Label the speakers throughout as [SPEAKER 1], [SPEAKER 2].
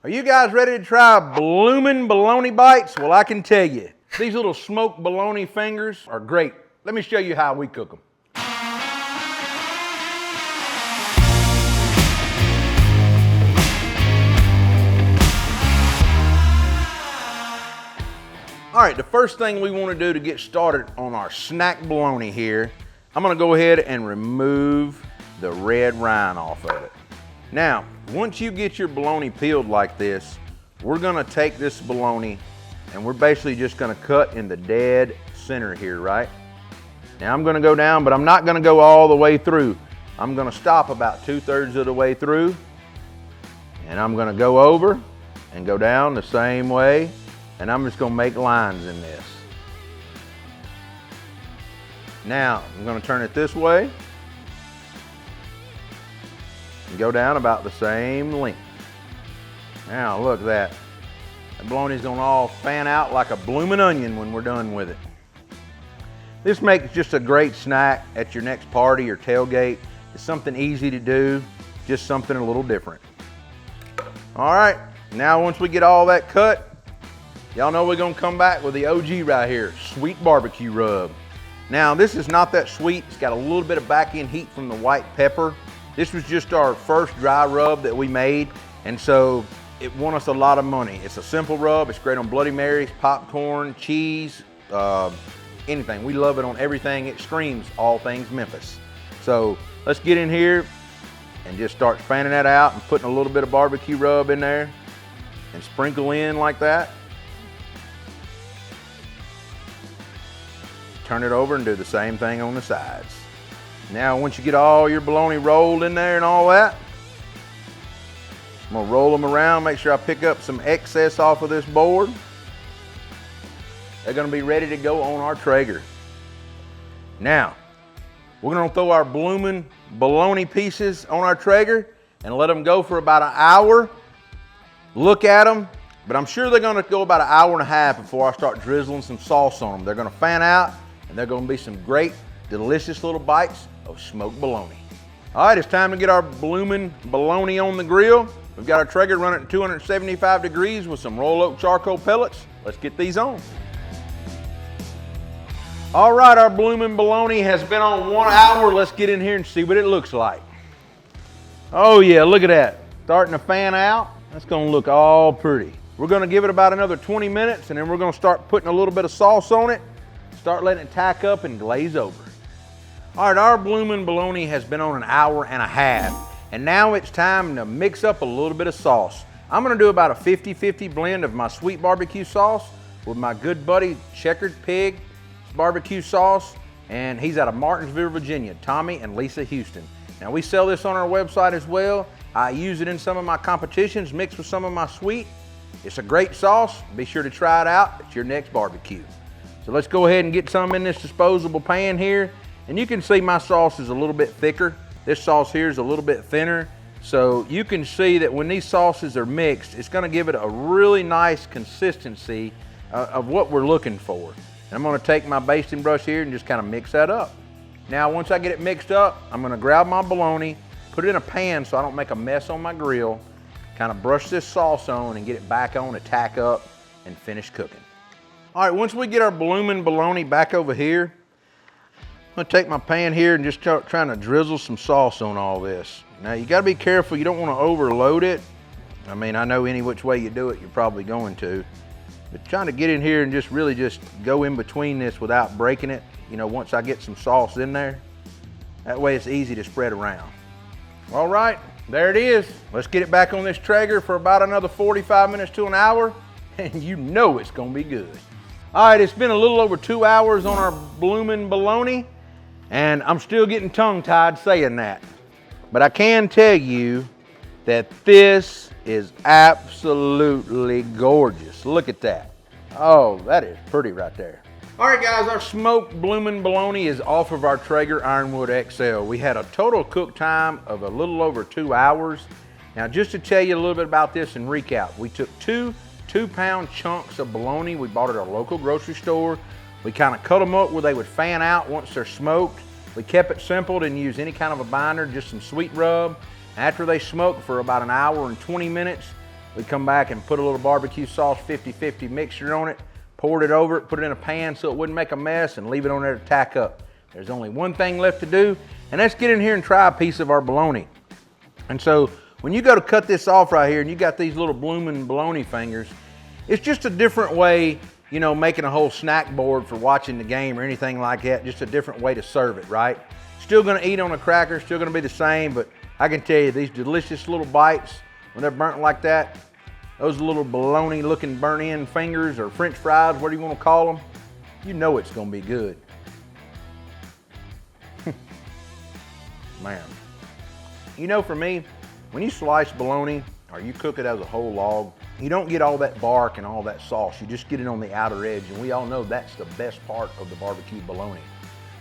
[SPEAKER 1] Are you guys ready to try Bloomin Bologna Bites? Well, I can tell you, these little smoked bologna fingers are great. Let me show you how we cook them. All right, the first thing we want to do to get started on our snack bologna here, I'm gonna go ahead and remove the red rind off of it. Now, once you get your bologna peeled like this, we're gonna take this bologna and we're basically just gonna cut in the dead center here, right? Now I'm gonna go down, but I'm not gonna go all the way through. I'm gonna stop about 2/3 of the way through, and I'm gonna go over and go down the same way, and I'm just gonna make lines in this. Now, I'm gonna turn it this way and go down about the same length. Now, look at that. The bologna's gonna all fan out like a blooming onion when we're done with it. This makes just a great snack at your next party or tailgate. It's something easy to do, just something a little different. All right, now once we get all that cut, y'all know we're gonna come back with the OG right here, sweet barbecue rub. Now this is not that sweet, it's got a little bit of back end heat from the white pepper. This was just our first dry rub that we made, and so it won us a lot of money. It's a simple rub, it's great on Bloody Marys, popcorn, cheese, anything. We love it on everything. It screams all things Memphis. So let's get in here and just start fanning that out and putting a little bit of barbecue rub in there and sprinkle in like that. Turn it over and do the same thing on the sides. Now, once you get all your bologna rolled in there and all that, I'm gonna roll them around, make sure I pick up some excess off of this board. They're gonna be ready to go on our Traeger. Now, we're gonna throw our Bloomin bologna pieces on our Traeger and let them go for about an hour. Look at them, but I'm sure they're gonna go about an hour and a half before I start drizzling some sauce on them. They're gonna fan out, and they're gonna be some great, delicious little bites of smoked bologna. All right, it's time to get our Bloomin bologna on the grill. We've got our Traeger running at 275 degrees with some roll oak charcoal pellets. Let's get these on. All right, our Bloomin bologna has been on 1 hour. Let's get in here and see what it looks like. Oh yeah, look at that. Starting to fan out. That's gonna look all pretty. We're gonna give it about another 20 minutes and then we're gonna start putting a little bit of sauce on it, start letting it tack up and glaze over. All right, our Bloomin bologna has been on 1.5 hours, and now it's time to mix up a little bit of sauce. I'm gonna do about a 50-50 blend of my sweet barbecue sauce with my good buddy Checkered Pig barbecue sauce, and he's out of Martinsville, Virginia, Tommy and Lisa Houston. Now we sell this on our website as well. I use it in some of my competitions, mixed with some of my sweet. It's a great sauce. Be sure to try it out at your next barbecue. So let's go ahead and get some in this disposable pan here. And you can see my sauce is a little bit thicker. This sauce here is a little bit thinner. So you can see that when these sauces are mixed, it's gonna give it a really nice consistency of what we're looking for. And I'm gonna take my basting brush here and just kind of mix that up. Now, once I get it mixed up, I'm gonna grab my bologna, put it in a pan so I don't make a mess on my grill, kind of brush this sauce on and get it back on to tack up and finish cooking. All right, once we get our Bloomin bologna back over here, I'm gonna take my pan here and just start trying to drizzle some sauce on all this. Now, you gotta be careful, you don't wanna overload it. I mean, I know any which way you do it, you're probably going to. But trying to get in here and just really just go in between this without breaking it, you know, once I get some sauce in there. That way it's easy to spread around. All right, there it is. Let's get it back on this Traeger for about another 45 minutes to 1 hour, and you know it's gonna be good. All right, it's been a little over 2 hours on our Bloomin bologna, and I'm still getting tongue-tied saying that. But I can tell you that this is absolutely gorgeous. Look at that. Oh, that is pretty right there. All right, guys, our smoked Bloomin bologna is off of our Traeger Ironwood XL. We had a total cook time of a little over 2 hours. Now, just to tell you a little bit about this and recap, we took two 2-pound chunks of bologna. We bought it at a local grocery store. We kind of cut them up where they would fan out once they're smoked. We kept it simple, didn't use any kind of a binder, just some sweet rub. After they smoked for about 1 hour and 20 minutes, We come back and put a little barbecue sauce 50-50 mixture on it, poured it over it, put it in a pan so it wouldn't make a mess, and leave it on there to tack up. There's only one thing left to do, and that's get in here and try a piece of our bologna. And so when you go to cut this off right here and you got these little Bloomin Bologna fingers, it's just a different way, you know, making a whole snack board for watching the game or anything like that, just a different way to serve it, right? Still gonna eat on a cracker, still gonna be the same, but I can tell you these delicious little bites, when they're burnt like that, those little bologna looking burnt in fingers or French fries, whatever you wanna call them, you know it's gonna be good. Man, you know, for me, when you slice bologna or you cook it as a whole log, you don't get all that bark and all that sauce. You just get it on the outer edge, and we all know that's the best part of the barbecue bologna.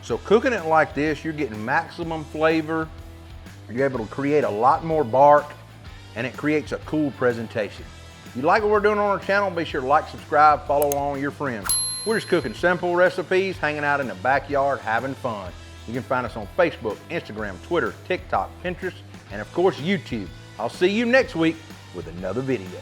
[SPEAKER 1] So cooking it like this, you're getting maximum flavor. You're able to create a lot more bark, and it creates a cool presentation. If you like what we're doing on our channel, be sure to like, subscribe, follow along with your friends. We're just cooking simple recipes, hanging out in the backyard, having fun. You can find us on Facebook, Instagram, Twitter, TikTok, Pinterest, and of course YouTube. I'll see you next week with another video.